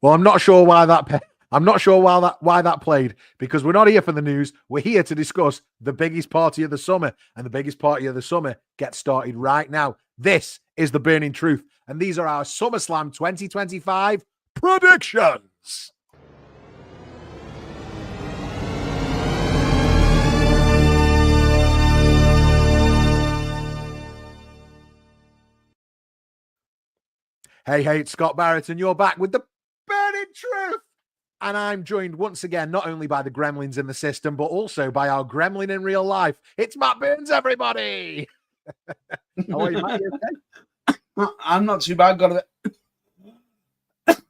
Well, I'm not sure why that played, because we're not here for the news. We're here to discuss the biggest party of the summer, and the biggest party of the summer gets started right now. This is the Burning Truth, and these are our SummerSlam 2025 predictions. Hey, it's Scott Barratt, and you're back with the Burning Truth. And I'm joined once again, not only by the gremlins in the system, but also by our gremlin in real life. It's Matt Burns, everybody. How are you, Matt? You okay? I'm not too bad. Got it.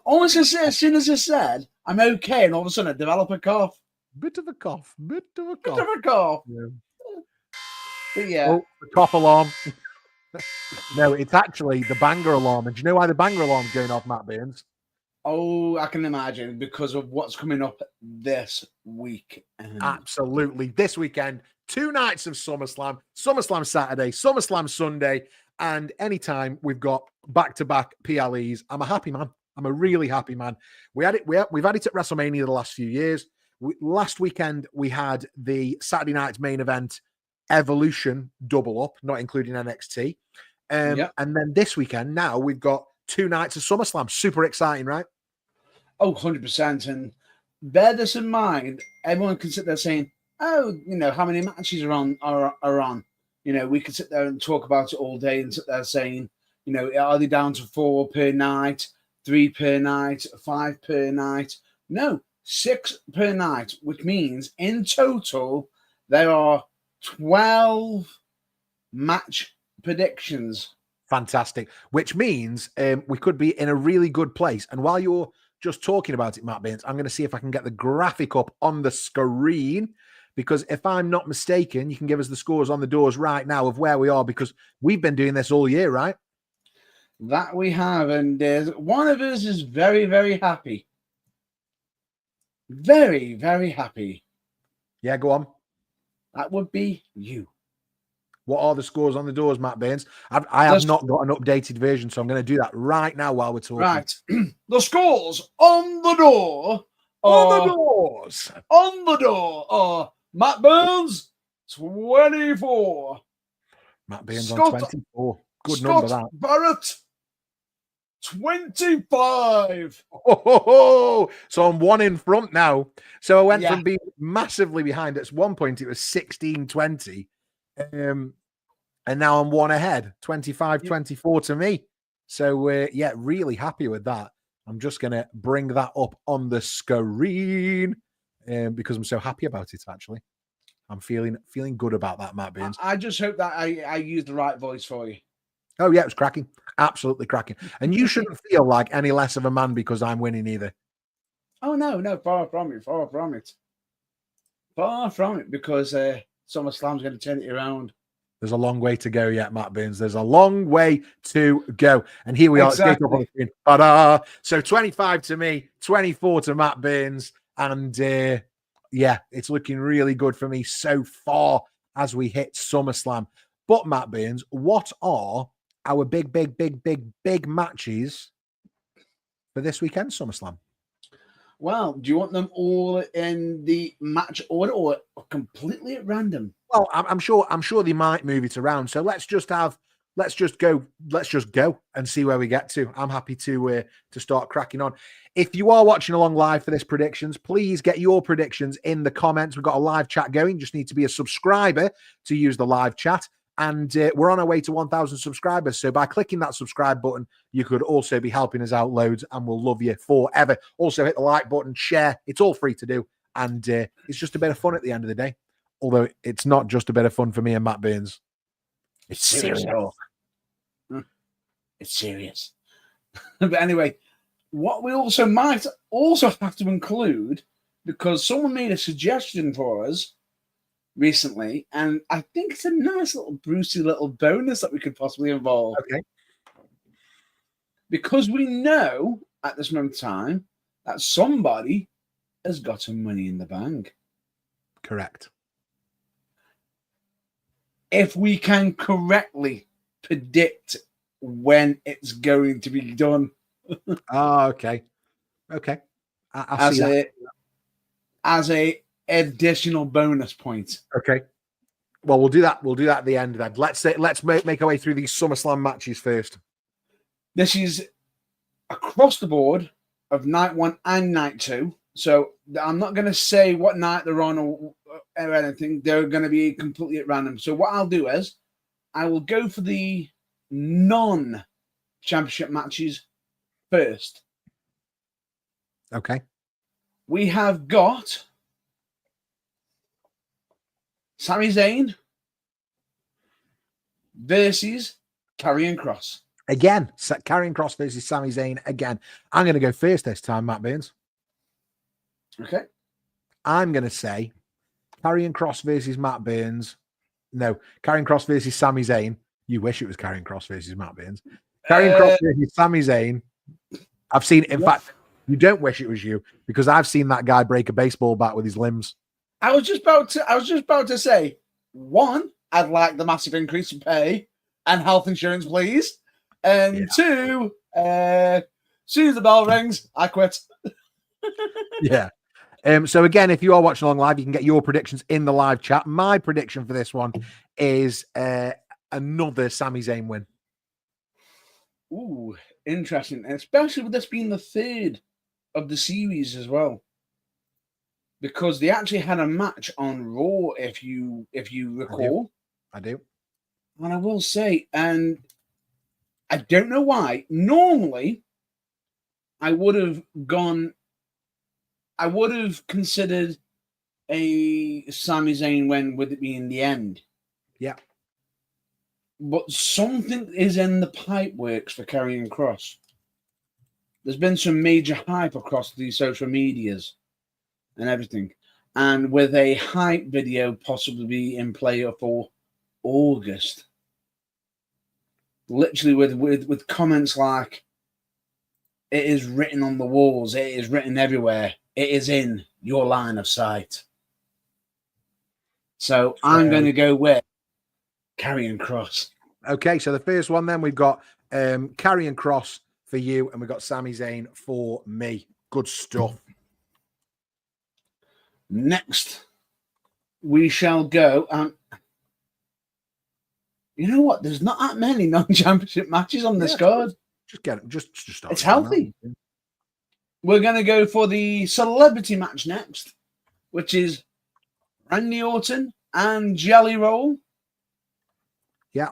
Almost as soon as I said I'm okay, and all of a sudden I develop a cough. Bit of a cough. Yeah. But yeah. Oh, the cough alarm. No, it's actually the banger alarm. And do you know why the banger alarm's going off, Matt Burns? Oh, I can imagine, because of what's coming up this week. Absolutely. This weekend, 2 nights of SummerSlam. SummerSlam Saturday, SummerSlam Sunday. And anytime we've got back-to-back PLEs, I'm a happy man. I'm a really happy man. We've had it at WrestleMania the last few years. Last weekend, we had the Saturday night's main event, Evolution double up, not including NXT. And then this weekend, now we've got 2 nights of SummerSlam. Super exciting, right? Oh, 100%. And bear this in mind, everyone can sit there saying, oh, how many matches are on. We could sit there and talk about it all day and sit there saying, are they down to 4 per night, 3 per night, 5 per night? No, 6 per night, which means in total there are 12 match predictions. Fantastic. Which means we could be in a really good place. And while you're just talking about it, Matt Baines, I'm going to see if I can get the graphic up on the screen, because if I'm not mistaken, you can give us the scores on the doors right now of where we are, because we've been doing this all year, right? That we have. And one of us is very, very happy. Very, very happy. Yeah, go on. That would be you. What are the scores on the doors, Matt Baines? I have not got an updated version, so I'm going to do that right now while we're talking. Right. The scores on the door are Matt Burns, 24. Matt Burns on 24. Good number, that. Barratt, 25. So I'm 1 in front now. So I went from being massively behind. At one point, it was 16-20. And now I'm 1 ahead, 25-24 to me. So, really happy with that. I'm just going to bring that up on the screen because I'm so happy about it, actually. I'm feeling good about that, Matt Burns. I just hope that I used the right voice for you. Oh, yeah, it was cracking. Absolutely cracking. And you shouldn't feel like any less of a man because I'm winning either. Oh, no, far from it. Far from it, because SummerSlam's going to turn it around. There's a long way to go yet, Matt Burns. There's a long way to go. And here we are. Exactly. Let's get up on the screen. Ta-da! So 25 to me, 24 to Matt Burns. And it's looking really good for me so far as we hit SummerSlam. But Matt Burns, what are our big matches for this weekend SummerSlam? Well, do you want them all in the match order or completely at random? Well, I'm sure they might move it around. So let's just go and see where we get to. I'm happy to start cracking on. If you are watching along live for this predictions, please get your predictions in the comments. We've got a live chat going. You just need to be a subscriber to use the live chat. And we're on our way to 1,000 subscribers. So by clicking that subscribe button, you could also be helping us out loads, and we'll love you forever. Also, hit the like button, share. It's all free to do. And it's just a bit of fun at the end of the day. Although it's not just a bit of fun for me and Matt Burns. It's serious. It's serious. But anyway, what we also might have to include, because someone made a suggestion for us recently, and I think it's a nice little Brucey little bonus that we could possibly involve. Okay. Because we know at this moment in time that somebody has got some money in the bank. Correct. If we can correctly predict when it's going to be done, Oh, okay. Okay. I see that. As a additional bonus point. Okay. Well, we'll do that. We'll do that at the end then. Let's make our way through these SummerSlam matches first. This is across the board of night 1 and night 2. So I'm not going to say what night they're on or anything. They're going to be completely at random. So what I'll do is I will go for the non-championship matches first. Okay. We have got Sami Zayn versus Karrion Kross. Again, Karrion Kross versus Sami Zayn again. I'm going to go first this time, Matt Burns. Okay. I'm going to say Karrion Kross versus Matt Burns. No, Karrion Kross versus Sami Zayn. You wish it was Karrion Kross versus Matt Burns. Karrion Kross versus Sami Zayn. I've seen, in fact, you don't wish it was you because I've seen that guy break a baseball bat with his limbs. I was just about to say, one, I'd like the massive increase in pay and health insurance, please. And two, as soon as the bell rings, I quit. Yeah. So again, if you are watching along live, you can get your predictions in the live chat. My prediction for this one is another Sami Zayn win. Ooh, interesting. Especially with this being the third of the series as well. Because they actually had a match on Raw, if you recall. I do. And I will say, and I don't know why. Normally, I would have considered a Sami Zayn win with it being the end. Yeah. But something is in the pipe works for Karrion Kross. There's been some major hype across the social medias and everything. And with a hype video possibly in play for August. Literally with comments like, it is written on the walls, it is written everywhere, it is in your line of sight. So I'm going to go with Karrion Kross. Okay, so the first one then, we've got Karrion Kross for you, and we've got Sami Zayn for me. Good stuff. Next, we shall go. You know what? There's not that many non-championship matches on this card. Just get it. Just start. It's healthy. We're going to go for the celebrity match next, which is Randy Orton and Jelly Roll. Yeah.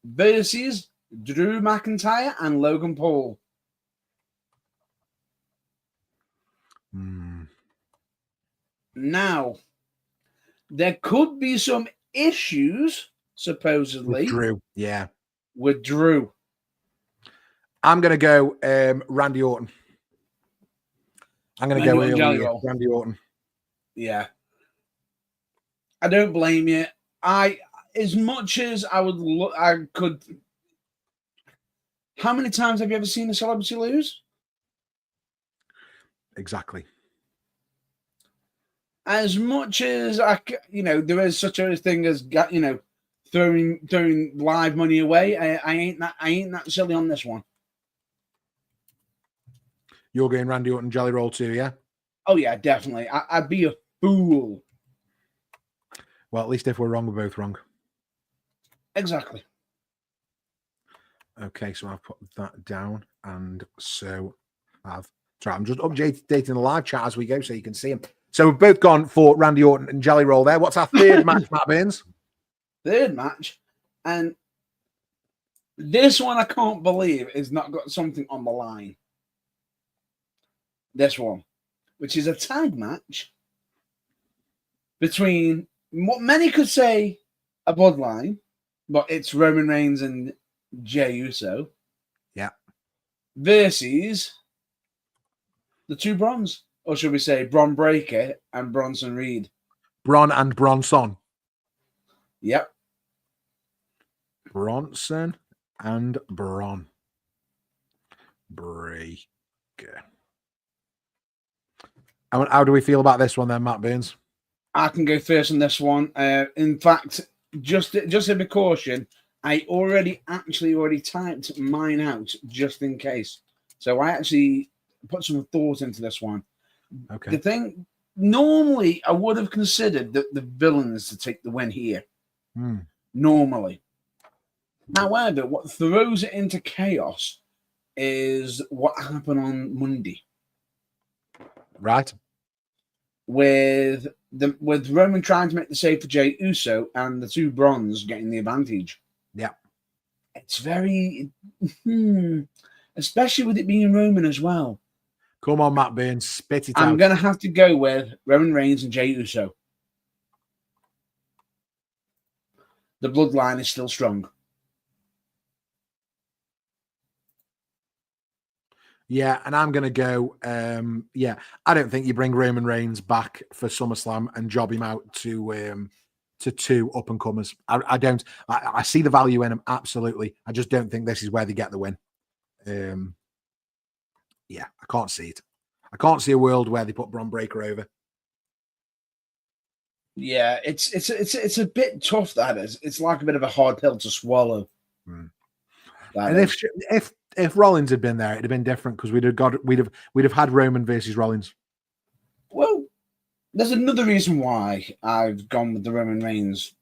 Versus Drew McIntyre and Logan Paul. Now, there could be some issues, supposedly. With Drew, yeah. With Drew. I'm going to go Randy Orton. I'm going to go Randy Orton. Yeah. I don't blame you. As much as I could. How many times have you ever seen a celebrity lose? Exactly. As much as there is such a thing as throwing live money away. I ain't that silly on this one. You're going Randy Orton Jelly Roll too, yeah? Oh yeah, definitely. I'd be a fool. Well, at least if we're wrong, we're both wrong. Exactly. Okay, so I've put that down, and so I'm just updating the live chat as we go so you can see them. So we've both gone for Randy Orton and Jelly Roll there. What's our third match, Matt Burns? Third match, and this one I can't believe has not got something on the line. This one, which is a tag match between what many could say a bloodline, but it's Roman Reigns and Jey Uso. Yeah. Versus the two Brons, or should we say Bron Breakker and Bronson Reed? Bron and Bronson. Yep. Bronson and Bron Breakker. How do we feel about this one then, Matt Burns? I can go first on this one. In fact, just a precaution, I already typed mine out just in case. So I actually put some thought into this one. Okay. The thing, normally I would have considered the villains to take the win here. Normally. However, what throws it into chaos is what happened on Monday. Right. With Roman trying to make the save for Jey Uso and the two Bronze getting the advantage. Yeah. It's very, especially with it being Roman as well. Come on, Matt Burns, spit it out. I'm going to have to go with Roman Reigns and Jey Uso. The bloodline is still strong. Yeah, and I'm going to go, I don't think you bring Roman Reigns back for SummerSlam and job him out to two up-and-comers. I don't. I see the value in him, absolutely. I just don't think this is where they get the win. Yeah, I can't see it. I can't see a world where they put Bron Breakker over. Yeah, it's a bit tough, that is. It's like a bit of a hard pill to swallow. And if Rollins had been there, it'd have been different because we'd have had Roman versus Rollins. Well, there's another reason why I've gone with the Roman Reigns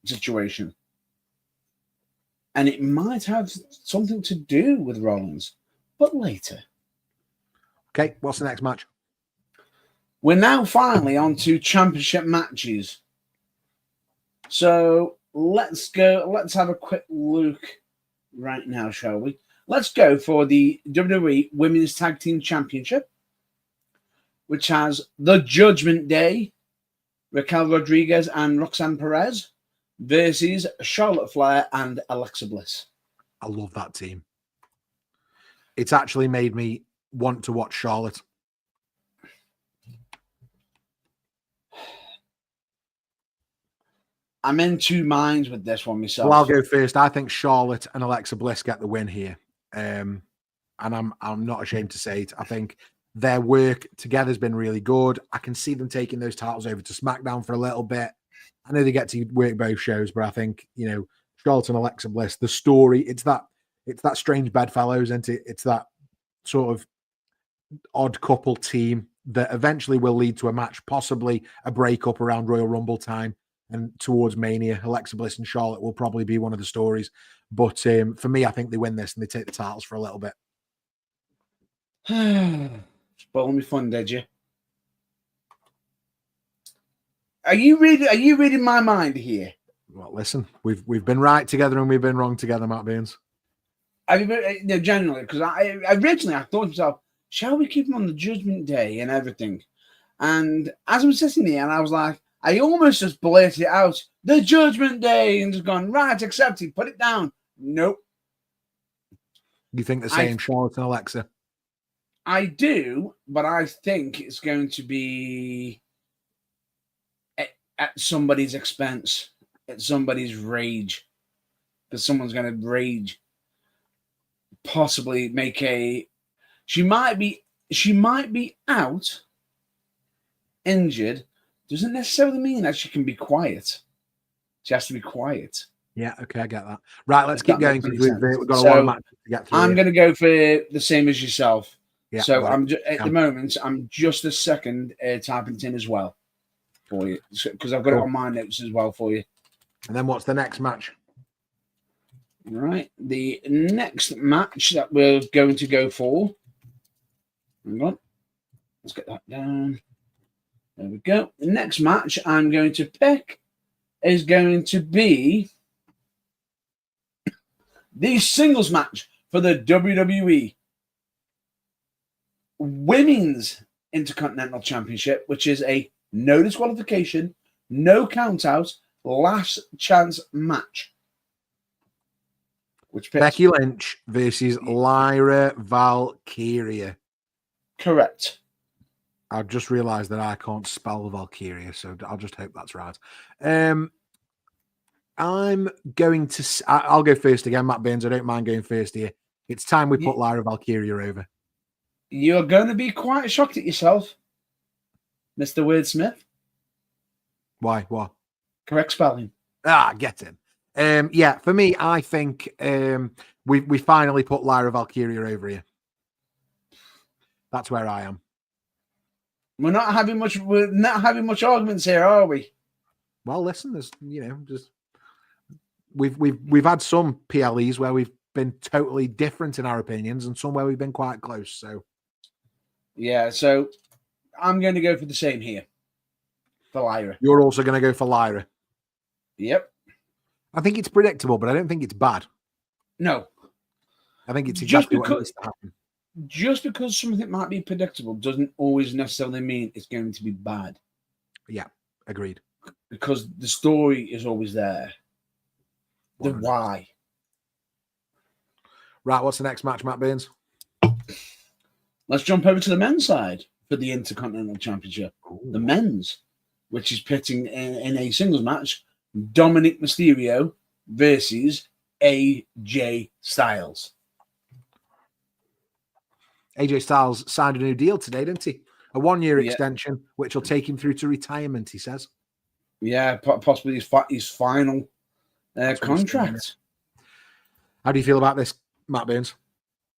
situation. And it might have something to do with Rollins, but later. Okay, what's the next match? We're now finally on to championship matches. So let's go. Let's have a quick look right now, shall we? Let's go for the WWE Women's Tag Team Championship, which has the Judgment Day, Raquel Rodriguez and Roxanne Perez, versus Charlotte Flair and Alexa Bliss. I love that team. It's actually made me want to watch Charlotte. I'm in two minds with this one myself. Well, I'll go first. I think Charlotte and Alexa Bliss get the win here. And I'm not ashamed to say it. I think their work together has been really good. I can see them taking those titles over to SmackDown for a little bit. I know they get to work both shows, but I think, Charlotte and Alexa Bliss, the story, it's that strange bedfellows, isn't it? It's that sort of odd couple team that eventually will lead to a match, possibly a breakup around Royal Rumble time and towards Mania. Alexa Bliss and Charlotte will probably be one of the stories. But for me, I think they win this and they take the titles for a little bit. Spoiling me fun, did you? Are you reading my mind here? Well, listen, we've been right together and we've been wrong together, Matt Burns. Generally, because I originally thought to myself, shall we keep him on the Judgment Day and everything? And as I was sitting there, and I was like, I almost just blurted it out, the Judgment Day, and just gone, right, accept it, put it down. Nope. You think the same, Charlotte and Alexa? I do, but I think it's going to be at somebody's expense, at somebody's rage, because someone's going to rage. Possibly make she might be out, injured. Doesn't necessarily mean that she can be quiet. She has to be quiet. Yeah, okay, I get that. Right, let's keep going because we've got a lot of matches to get through. I'm going to go for the same as yourself. Yeah, so the moment, I'm just a second typing it in as well for you because I've got it on my notes as well for you. And then what's the next match? Right, the next match that we're going to go for. Hang on, let's get that down. There we go. The next match I'm going to pick is going to be the singles match for the WWE Women's Intercontinental Championship, which is a no disqualification, no count out, last chance match. Which picks? Becky Lynch versus Lyra Valkyria. Correct. I've just realised that I can't spell Valkyria, so I'll just hope that's right. I'm going to... I'll go first again, Matt Burns. I don't mind going first here. It's time we put Lyra Valkyria over. You're going to be quite shocked at yourself, Mr. Wordsmith. Why? What? Correct spelling. Get him. For me, I think we finally put Lyra Valkyria over here. That's where I am. We're not having much arguments here, are we? Well, listen, there's just we've had some PLEs where we've been totally different in our opinions, and some where we've been quite close. So yeah, so I'm going to go for the same here for Lyra. You're also going to go for Lyra. Yep. I think it's predictable, but I don't think it's bad. No. I think it's exactly what needs to happen. Just because something might be predictable doesn't always necessarily mean it's going to be bad. Yeah, agreed. Because the story is always there. The 100%. why. Right, what's the next match, Matt Burns? Let's jump over to the men's side for the Intercontinental Championship. Ooh. The men's, which is pitting in a singles match, Dominic Mysterio versus AJ Styles. AJ Styles signed a new deal today, didn't he? A 1-year extension, which will take him through to retirement, he says. Yeah, possibly his final contract. How do you feel about this, Matt Burns?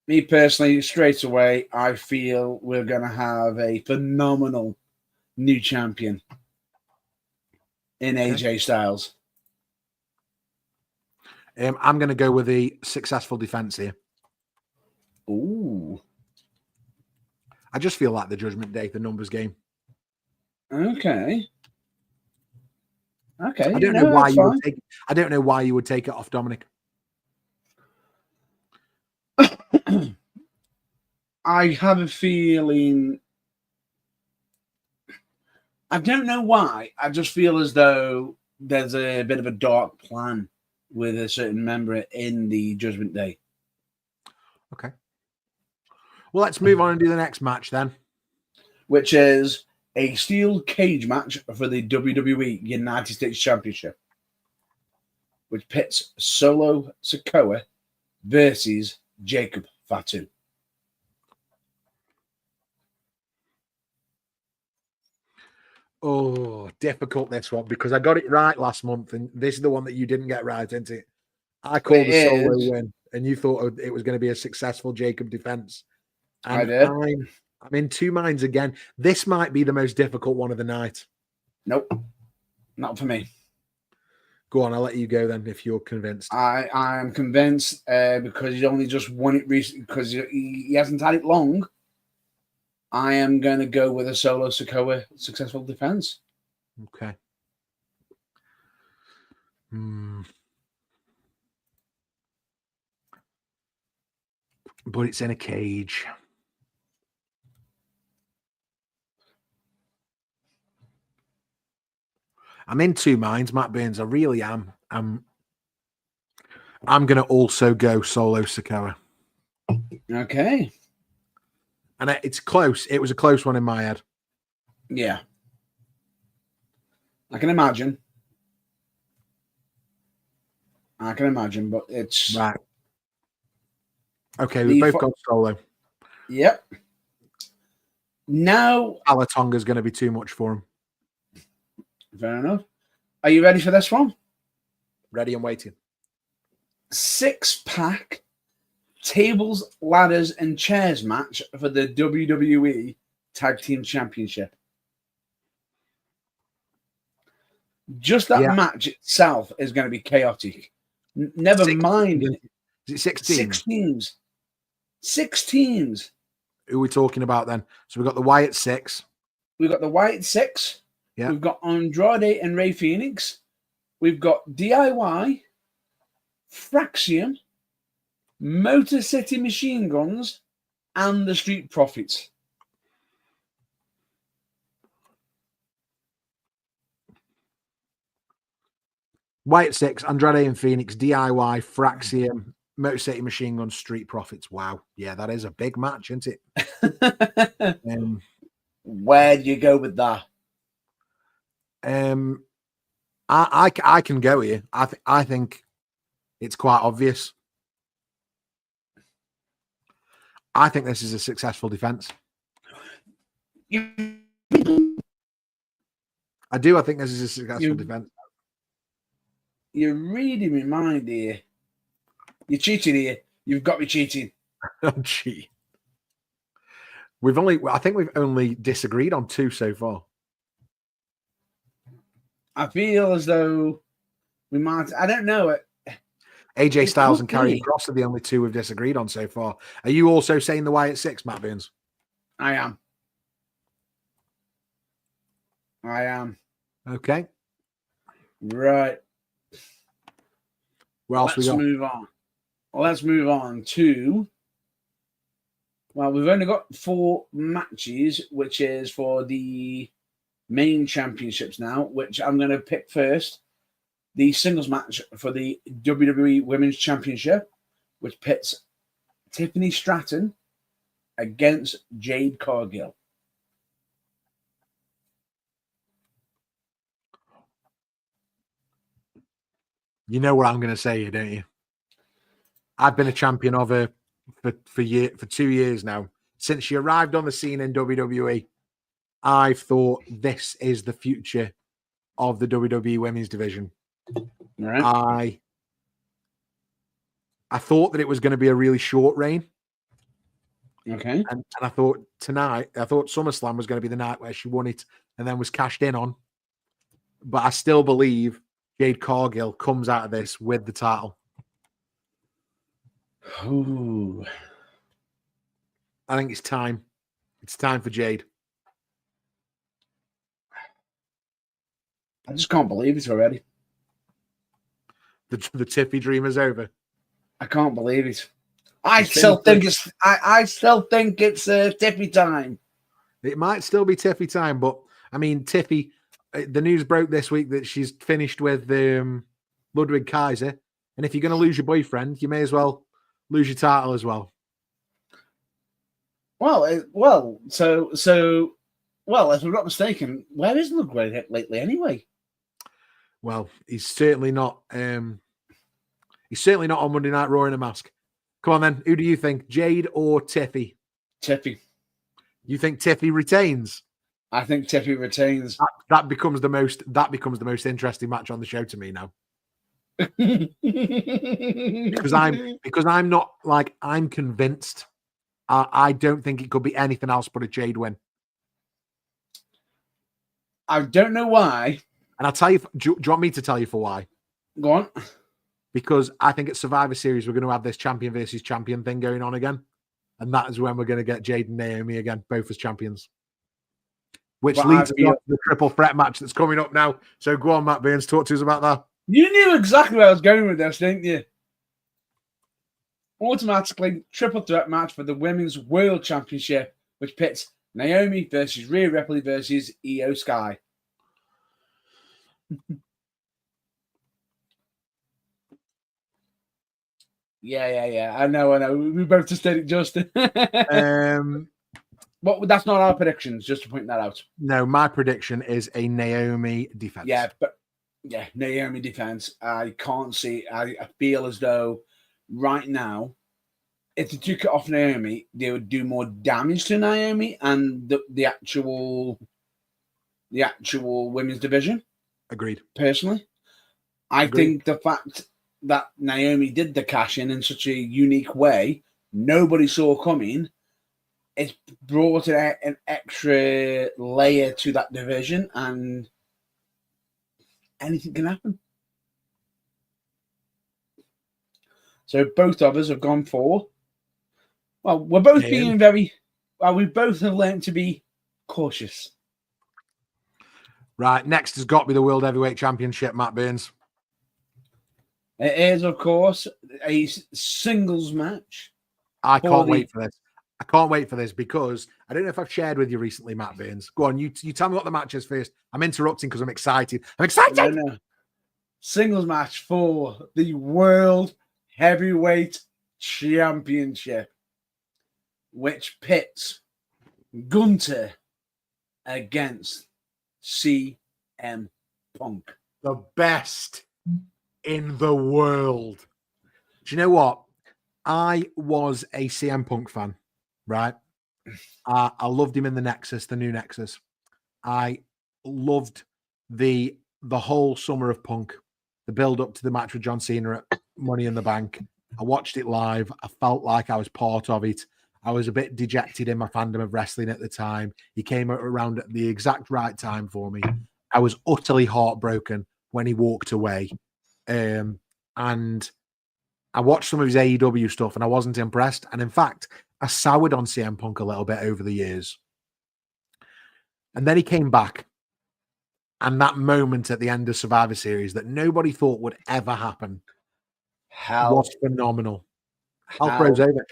Me personally, straight away, I feel we're going to have a phenomenal new champion in AJ Styles. I'm going to go with the successful defense here. Ooh. I just feel like the Judgment Day, the numbers game. Okay. I don't know why you would take. I don't know why you would take it off Dominic. I have a feeling. I don't know why. I just feel as though there's a bit of a dark plan with a certain member in the Judgment Day. Okay. Well, let's move on and do the next match then. Which is a steel cage match for the WWE United States Championship. Which pits Solo Sikoa versus Jacob Fatu. Oh, difficult this one because I got it right last month, and this is the one that you didn't get right, isn't it? I called the Solo win, and you thought it was going to be a successful Jacob defense. And I did. I'm in two minds again. This might be the most difficult one of the night. Nope, not for me. Go on, I'll let you go then if you're convinced. I am convinced because he's only just won it recently because he hasn't had it long. I am going to go with a Solo Sikoa successful defense. Okay. But it's in a cage. I'm in two minds, Matt Burns. I really am. I'm going to also go Solo Sikoa. Okay. And it's close. It was a close one in my head. Yeah. I can imagine. But it's... Right. Okay, we both got Solo. Yep. Now... Alatonga's going to be too much for him. Fair enough. Are you ready for this one? Ready and waiting. 6-pack tables, ladders, and chairs match for the WWE Tag Team Championship. Just that match itself is going to be chaotic. Never mind. Is it 6 teams? 6 teams. 6 teams. Who are we talking about then? So we've got the Wyatt 6. We've got the Wyatt 6. Yeah. We've got Andrade and Rey Fenix. We've got DIY, Fraxium, Motor City Machine Guns, and the Street Profits. Wyatt 6, Andrade and Phoenix, DIY, Fraxium, Motor City Machine Guns, Street Profits. Wow. Yeah, that is a big match, isn't it? Where do you go with that? I can go here. I think it's quite obvious. I think this is a successful defense. I do. I think this is a successful defense. You're reading my mind here. You're cheating here. You've got me cheating. I'm cheating. I think we've only disagreed on 2 so far. I feel as though we might. I don't know it. AJ Styles and Karrion Kross are the only 2 we've disagreed on so far. Are you also saying the Wyatt 6, Matt Burns? I am. Okay. Right. What else we got? Move on. Let's move on to. Well, we've only got 4 matches, which is for the main championships now, which I'm going to pick first. The singles match for the WWE Women's Championship, which pits Tiffany Stratton against Jade Cargill. You know what I'm going to say here, don't you? I've been a champion of her for 2 years now. Since she arrived on the scene in WWE, I've thought this is the future of the WWE Women's Division. Right. I thought that it was going to be a really short reign. Okay. And I thought SummerSlam was going to be the night where she won it and then was cashed in on. But I still believe Jade Cargill comes out of this with the title. Ooh. I think it's time. It's time for Jade. I just can't believe it already. The Tiffy dream is over. I can't believe it. I still think it's Tiffy time. It might still be Tiffy time, but I mean, Tiffy, the news broke this week that she's finished with Ludwig Kaiser. And if you're going to lose your boyfriend, you may as well lose your title as well. Well, if I'm not mistaken, where is Ludwig lately anyway? Well, he's certainly not. He's certainly not on Monday Night Raw in a mask. Come on, then. Who do you think, Jade or Tiffy? Tiffy. You think Tiffy retains? I think Tiffy retains. That becomes the most interesting match on the show to me now. because I'm not like I'm convinced. I don't think it could be anything else but a Jade win. I don't know why. And I'll tell you. Do you want me to tell you for why? Go on. Because I think at Survivor Series we're going to have this champion versus champion thing going on again, and that is when we're going to get Jade and Naomi again, both as champions. Which leads to the triple threat match that's coming up now. So go on, Matt Burns, talk to us about that. You knew exactly where I was going with this, didn't you? Automatically, triple threat match for the Women's World Championship, which pits Naomi versus Rhea Ripley versus Io Sky. Yeah. I know. We both just did it, Justin. But that's not our predictions, just to point that out. No, my prediction is a Naomi defense. Naomi defense. I can't see. I feel as though right now, if they took it off Naomi, they would do more damage to Naomi and the actual women's division. Agreed. Personally, I think the fact that Naomi did the cash in such a unique way, nobody saw coming. It's brought an extra layer to that division, and anything can happen. So both of us have gone for. Well, we're both being very. Well, we both have learned to be cautious. Right, next has got to be the World Heavyweight Championship, Matt Burns. It is, of course, a singles match. I can't wait for this. I can't wait for this because I don't know if I've shared with you recently, Matt Burns. Go on, you tell me what the match is first. I'm interrupting because I'm excited. I'm excited! No. Singles match for the World Heavyweight Championship, which pits Gunter against CM Punk. The best in the world. Do you know what? I was a CM Punk fan, right? I loved him in the Nexus, the new Nexus. I loved the whole summer of Punk, the build up to the match with John Cena at Money in the Bank. I watched it live. I felt like I was part of it. I was a bit dejected in my fandom of wrestling at the time. He came around at the exact right time for me. I was utterly heartbroken when he walked away. And I watched some of his AEW stuff and I wasn't impressed. And in fact, I soured on CM Punk a little bit over the years. And then he came back. And that moment at the end of Survivor Series that nobody thought would ever happen was phenomenal. Hal froze over.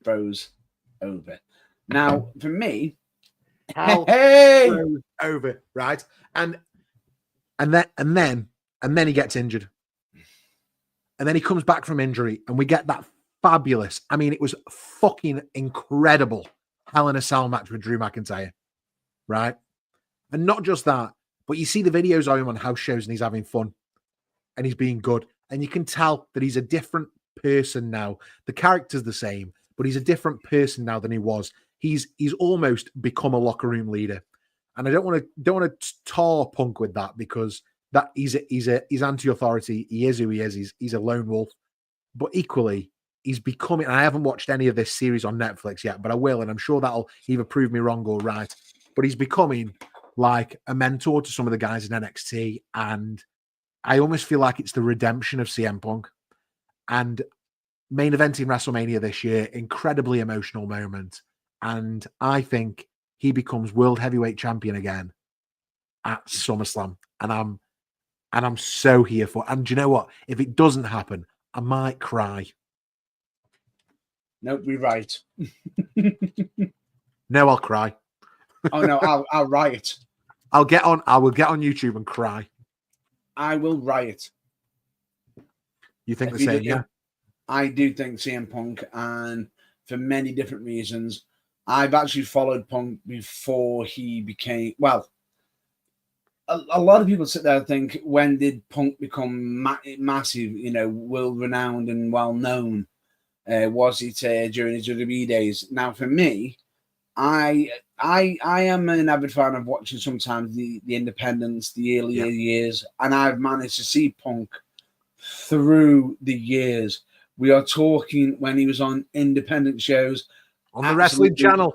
Froze over. Now, for me, Hal froze over, right? And then he gets injured. And then he comes back from injury and we get that fabulous, I mean, it was fucking incredible Hell in a Cell match with Drew McIntyre, right? And not just that, but you see the videos of him on house shows and he's having fun and he's being good. And you can tell that he's a different person now. The character's the same, but he's a different person now than he was. He's almost become a locker room leader. And I don't want to tar Punk with that because that he's anti-authority. He is who he is. He's a lone wolf. But equally, he's becoming, and I haven't watched any of this series on Netflix yet, but I will, and I'm sure that'll either prove me wrong or right. But he's becoming like a mentor to some of the guys in NXT, and I almost feel like it's the redemption of CM Punk. And main eventing WrestleMania this year, incredibly emotional moment. And I think he becomes world heavyweight champion again at SummerSlam. And I'm so here for it. And do you know what? If it doesn't happen, I might cry. Nope, we write. No, I'll cry. Oh no, I'll write. I will get on YouTube and cry. I will riot. You think the same, yeah? I do think CM Punk, and for many different reasons. I've actually followed Punk before he became, well, a lot of people sit there and think, when did Punk become massive, you know, world-renowned and well-known? Was it during his WWE days? Now, for me, I am an avid fan of watching sometimes the independents, the earlier years, and I've managed to see Punk through the years. We are talking when he was on independent shows. On the Wrestling Channel.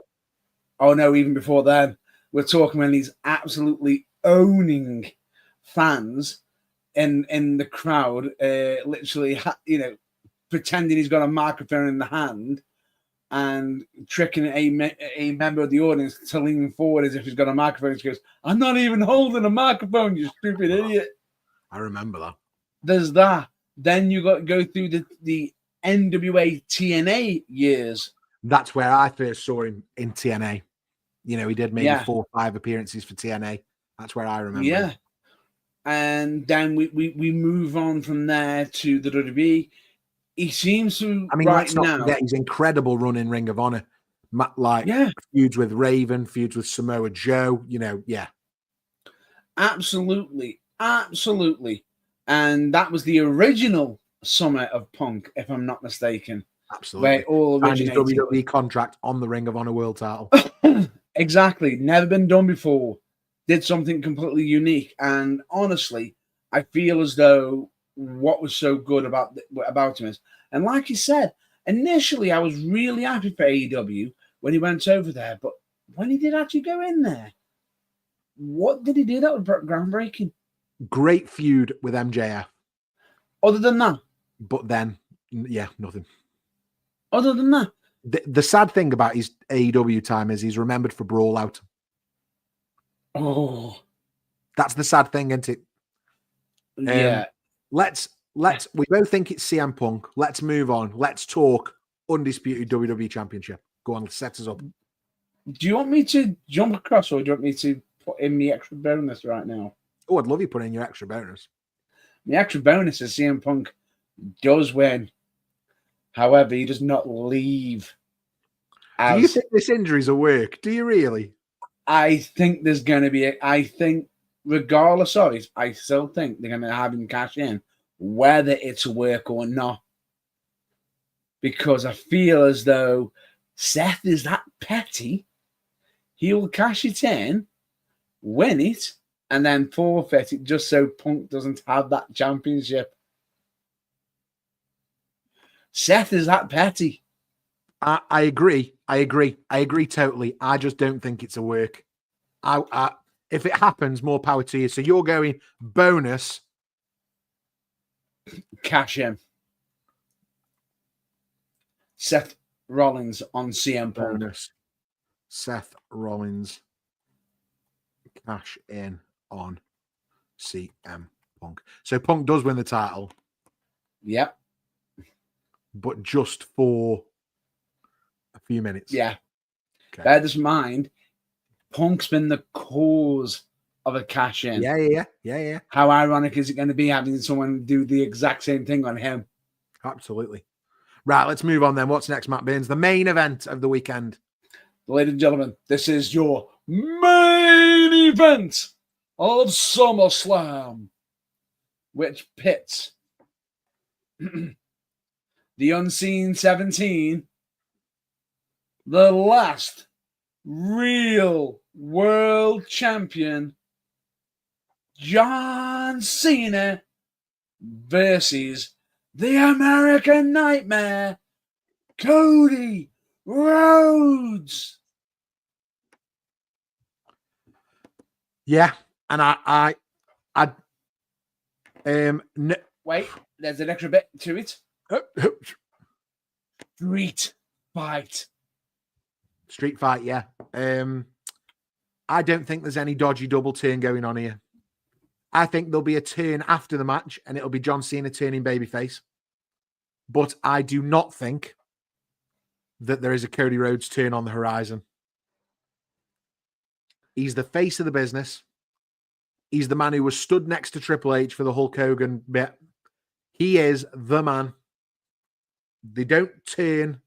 Oh, no, even before then. We're talking when he's absolutely owning fans in the crowd, literally, you know, pretending he's got a microphone in the hand and tricking a member of the audience to lean forward as if he's got a microphone. He goes, "I'm not even holding a microphone, you stupid idiot." I remember that. There's that. Then you got to go through the NWA TNA years. That's where I first saw him in TNA. You know, he did maybe 4 or 5 appearances for TNA. That's where I remember. Yeah. Him. And then we move on from there to the WWE. He seems to, I mean, let's not forget his incredible run in Ring of Honor. Feuds with Raven, feuds with Samoa Joe, you know, Absolutely. Absolutely. And that was the original Summer of Punk, if I'm not mistaken. Absolutely. Where it all originated. And his WWE contract on the Ring of Honor World title. Exactly. Never been done before. Did something completely unique. And honestly, I feel as though what was so good about him is, and like you said, initially I was really happy for AEW when he went over there, but when he did actually go in there, what did he do that was groundbreaking? Great feud with MJF. Other than that? But then, nothing. Other than that? The sad thing about his AEW time is he's remembered for Brawl Out. Oh. That's the sad thing, isn't it? Yeah. Let's we both think it's CM Punk. Let's move on. Let's talk Undisputed WWE Championship. Go on, set us up. Do you want me to jump across, or do you want me to put in the extra bonus right now? Oh, I'd love you putting in your extra bonus. The extra bonus is CM Punk does win. However, he does not leave. Do you think this injury's a work? Do you really? I think there's going to be I think regardless of it, I still think they're going to have him cash in, whether it's a work or not. Because I feel as though Seth is that petty, he will cash it in, win it, and then forfeit it just so Punk doesn't have that championship. Seth is that petty. I agree. I agree. I agree totally. I just don't think it's a work. If it happens, more power to you. So you're going bonus. Cash in. Seth Rollins on CM Punk. Bonus. Seth Rollins. Cash in on CM Punk. So Punk does win the title. Yep. But just for a few minutes. Yeah. Okay. Bear this in mind, Punk's been the cause of a cash in. Yeah. How ironic is it going to be having someone do the exact same thing on him? Absolutely. Right, let's move on then. What's next, Matt Burns? The main event of the weekend. Ladies and gentlemen, this is your main event of SummerSlam, which pits the Unseen 17, the last real world champion, John Cena, versus the American Nightmare, Cody Rhodes. Yeah, and Wait, there's an extra bit to it. Street fight. Yeah. I don't think there's any dodgy double turn going on here. I think there'll be a turn after the match, and it'll be John Cena turning babyface. But I do not think that there is a Cody Rhodes turn on the horizon. He's the face of the business. He's the man who was stood next to Triple H for the Hulk Hogan bit. He is the man. They don't turn.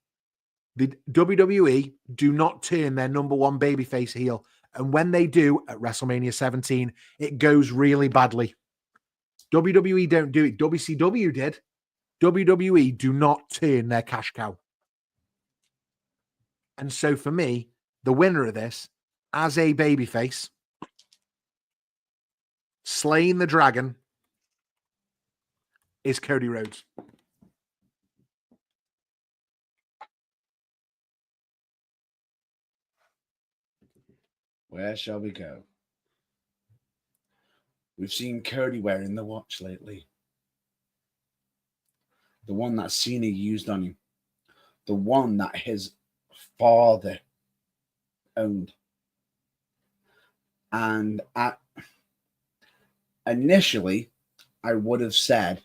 The WWE do not turn their number one babyface heel. And when they do at WrestleMania 17, it goes really badly. WWE don't do it. WCW did. WWE do not turn their cash cow. And so for me, the winner of this, as a babyface, slaying the dragon, is Cody Rhodes. Where shall we go? We've seen Cody wearing the watch lately. The one that Cena used on him. The one that his father owned. And initially, I would have said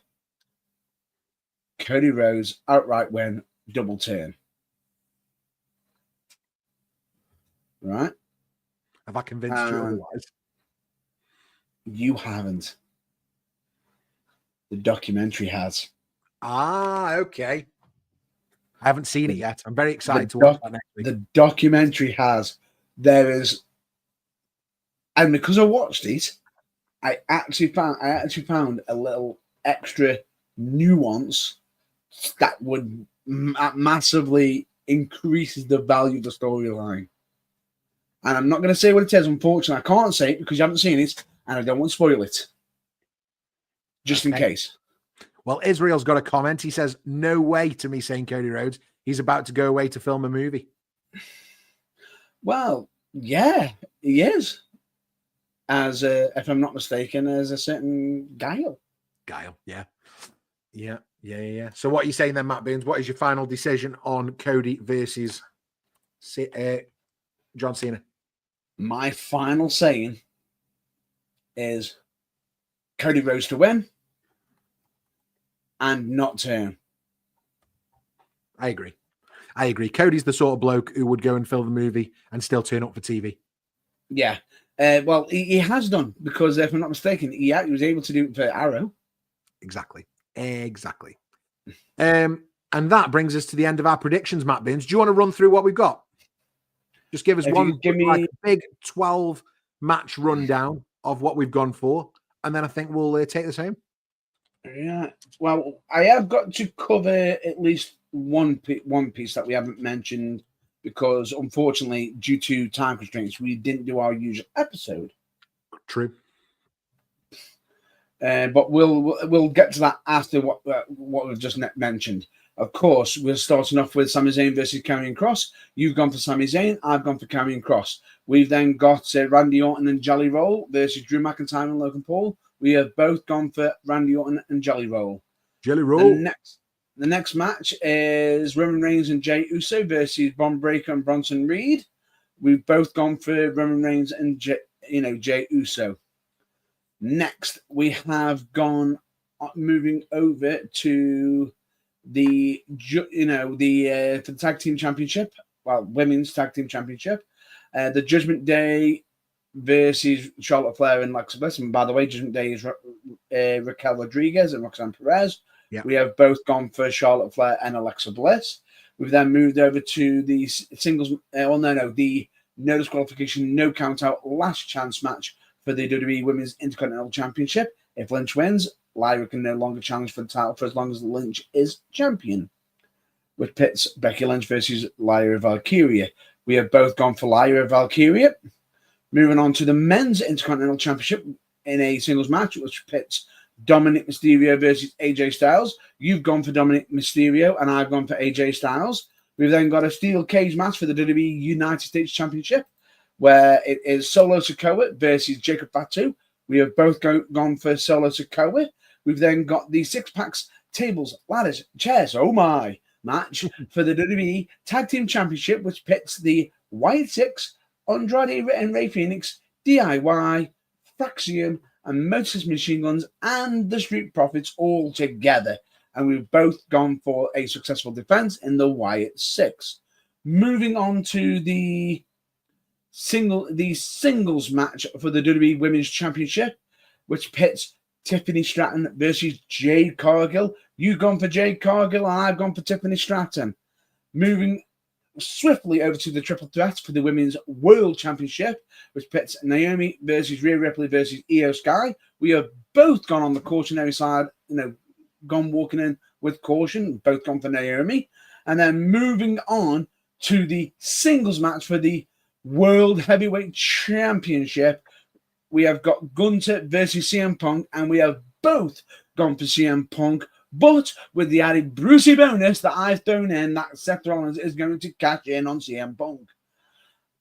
Cody Rhodes outright win, double turn. Right? Have I convinced you otherwise? You haven't. The documentary has. Okay. I haven't seen it yet. I'm very excited to watch that next week. The documentary has. There is, and because I watched it, I actually found a little extra nuance that would massively increase the value of the storyline. And I'm not going to say what it is, unfortunately. I can't say it because you haven't seen it, and I don't want to spoil it. Just in case. Well, Israel's got a comment. He says, no way to me saying Cody Rhodes. He's about to go away to film a movie. Well, yeah, he is. As if I'm not mistaken, as a certain Guile. Yeah. So what are you saying then, Matt Burns? What is your final decision on Cody versus John Cena? My final saying is Cody Rhodes to win and not turn. I agree. Cody's the sort of bloke who would go and film the movie and still turn up for TV. Yeah. Well, he has done, because if I'm not mistaken, he was able to do it for Arrow. Exactly. And that brings us to the end of our predictions, Matt Burns. Do you want to run through what we've got? Just give us a big 12-match rundown of what we've gone for, and then I think we'll take this home. Yeah. Well, I have got to cover at least one piece that we haven't mentioned, because unfortunately, due to time constraints, we didn't do our usual episode. True. But we'll get to that after what we've just mentioned. Of course, we're starting off with Sami Zayn versus Karrion Kross. You've gone for Sami Zayn. I've gone for Karrion Kross. We've then got Randy Orton and Jelly Roll versus Drew McIntyre and Logan Paul. We have both gone for Randy Orton and Jelly Roll. Jelly Roll. The next match is Roman Reigns and Jey Uso versus Bron Breakker and Bronson Reed. We've both gone for Roman Reigns and Jey Uso. Next, we have gone moving over to the for the tag team championship, women's tag team championship, the Judgment Day versus Charlotte Flair and Alexa Bliss. And by the way, Judgment Day is Raquel Rodriguez and Roxanne Perez. Yeah. We have both gone for Charlotte Flair and Alexa Bliss. We've then moved over to the singles. The no disqualification, no count out, last chance match for the WWE Women's Intercontinental Championship. If Lynch wins, Lyra can no longer challenge for the title for as long as Lynch is champion, which pits Becky Lynch versus Lyra Valkyria. We have both gone for Lyra Valkyria. Moving on to the Men's Intercontinental Championship in a singles match, which pits Dominic Mysterio versus AJ Styles. You've gone for Dominic Mysterio, and I've gone for AJ Styles. We've then got a steel cage match for the WWE United States Championship, where it is Solo Sikoa versus Jacob Fatu. We have both gone for Solo Sikoa. We've then got the six packs, tables, ladders, chairs, oh my, match for the WWE Tag Team Championship, which pits the Wyatt Six, Andrade and Rey Fenix, DIY, Fraxium, and Motor Machine Guns, and the Street Profits all together. And we've both gone for a successful defense in the Wyatt Six. Moving on to the singles match for the WWE Women's Championship, which pits Tiffany Stratton versus Jade Cargill. You've gone for Jade Cargill, and I've gone for Tiffany Stratton. Moving swiftly over to the triple threat for the Women's World Championship, which pits Naomi versus Rhea Ripley versus Io Sky. We have both gone on the cautionary side, gone walking in with caution, both gone for Naomi. And then moving on to the singles match for the World Heavyweight Championship, we have got Gunther versus CM Punk, and we have both gone for CM Punk, but with the added Brucey bonus that I've thrown in that Seth Rollins is going to cash in on CM Punk.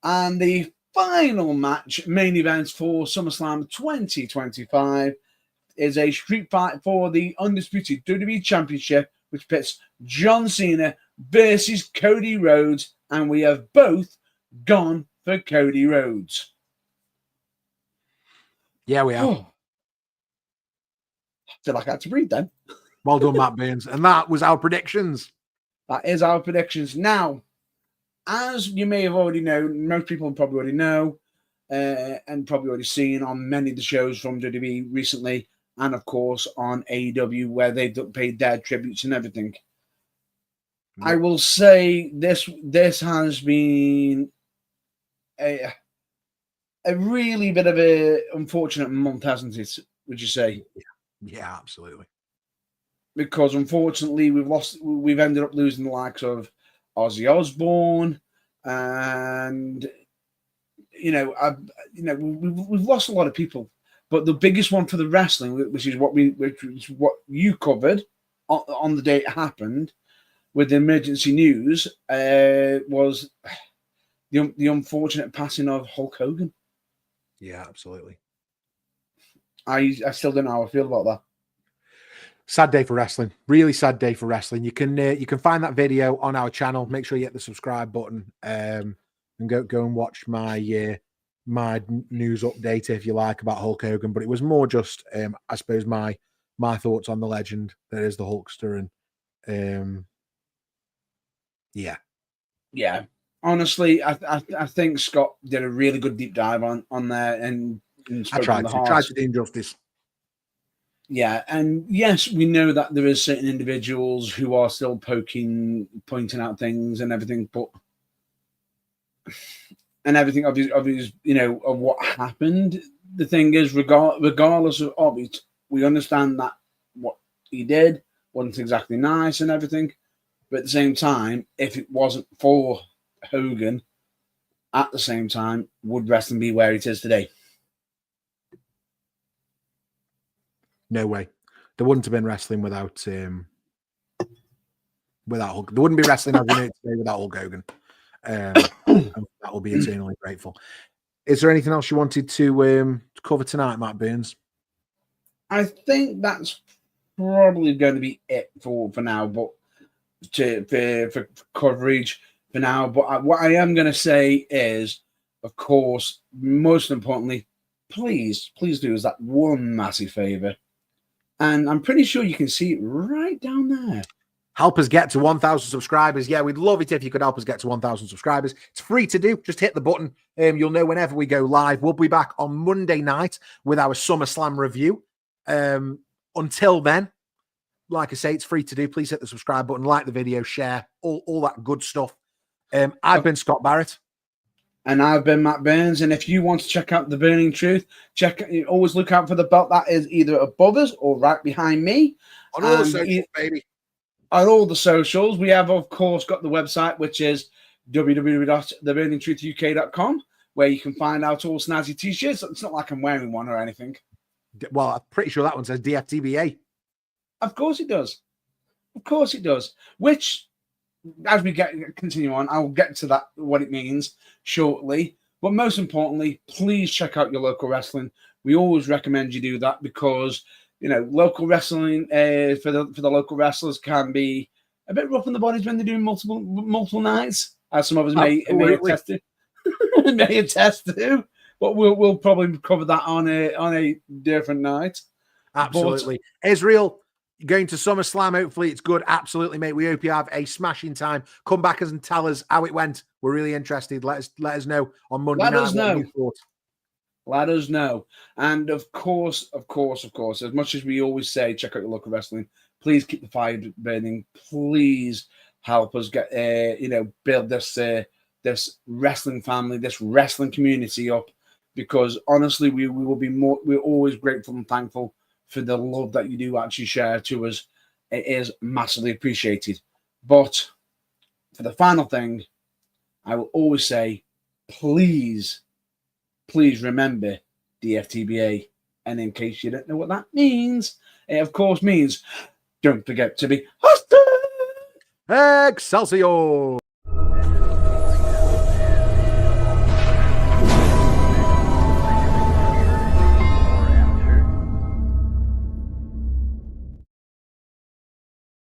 And the final match, main event for SummerSlam 2025, is a street fight for the undisputed WWE Championship, which pits John Cena versus Cody Rhodes, and we have both gone for Cody Rhodes. Yeah, we have. Oh. I feel like I had to breathe then. Well done, Matt Burns. And that was our predictions. That is our predictions. Now, as you may have already known, most people probably already know, and probably already seen on many of the shows from WWE recently, and of course on AEW, where they've paid their tributes and everything. I will say this has been a really bit of a unfortunate month, hasn't it? Would you say? Yeah, absolutely. Because unfortunately, we've ended up losing the likes of Ozzy Osbourne, and we've lost a lot of people. But the biggest one for the wrestling, which is what you covered on the day it happened with the emergency news, was the unfortunate passing of Hulk Hogan. Yeah, absolutely. I still don't know how I feel about that. Sad day for wrestling. Really sad day for wrestling. You can find that video on our channel. Make sure you hit the subscribe button and go and watch my news update, if you like, about Hulk Hogan. But it was more just I suppose my thoughts on the legend that is the Hulkster, and yeah. Honestly, I think Scott did a really good deep dive on there, and I tried to do justice. Yeah, and yes, we know that there is certain individuals who are still pointing out things and everything, but of what happened. The thing is, regardless of it, we understand that what he did wasn't exactly nice and everything, but at the same time, if it wasn't for Hogan, at the same time, would wrestling be where it is today? No way. There wouldn't have been wrestling without without Hulk. There wouldn't be wrestling as we know it today without Hulk Hogan. That will be eternally grateful. Is there anything else you wanted to cover tonight, Matt Burns? I think that's probably going to be it for now, but for coverage for now. But what I am going to say is, of course, most importantly, please do us that one massive favor, and I'm pretty sure you can see it right down there. Help us get to 1,000 subscribers. Yeah, we'd love it if you could help us get to 1,000 subscribers. It's free to do. Just hit the button. You'll know whenever we go live. We'll be back on Monday night with our SummerSlam review. Until then, like I say, it's free to do. Please hit the subscribe button, like the video, share, all that good stuff. I've been Scott Barratt. And I've been Matt Burns. And if you want to check out The Burning Truth, always look out for the belt that is either above us or right behind me. On all the socials, baby. On all the socials. We have, of course, got the website, which is www.theburningtruthuk.com, where you can find out all snazzy t-shirts. It's not like I'm wearing one or anything. Well, I'm pretty sure that one says DFTBA. Of course it does. Of course it does. Which, as we continue on, I'll get to that, what it means shortly. But most importantly, please check out your local wrestling. We always recommend you do that because, you know, local wrestling for the local wrestlers can be a bit rough on the bodies when they're doing multiple nights, as some of us may attest to. May attest to. But we'll probably cover that on a different night. Absolutely. But Israel, going to SummerSlam. Hopefully it's good. Absolutely, mate. We hope you have a smashing time. Come back and tell us how it went. We're really interested. Let us know on Monday night. Let us know. And of course, as much as we always say, check out your local wrestling. Please keep the fire burning. Please help us get build this wrestling family, this wrestling community up. Because honestly, we're always grateful and thankful for the love that you do actually share to us. It is massively appreciated. But for the final thing, I will always say, please remember DFTBA. And in case you don't know what that means, it of course means don't forget to be hostile. Excelsior!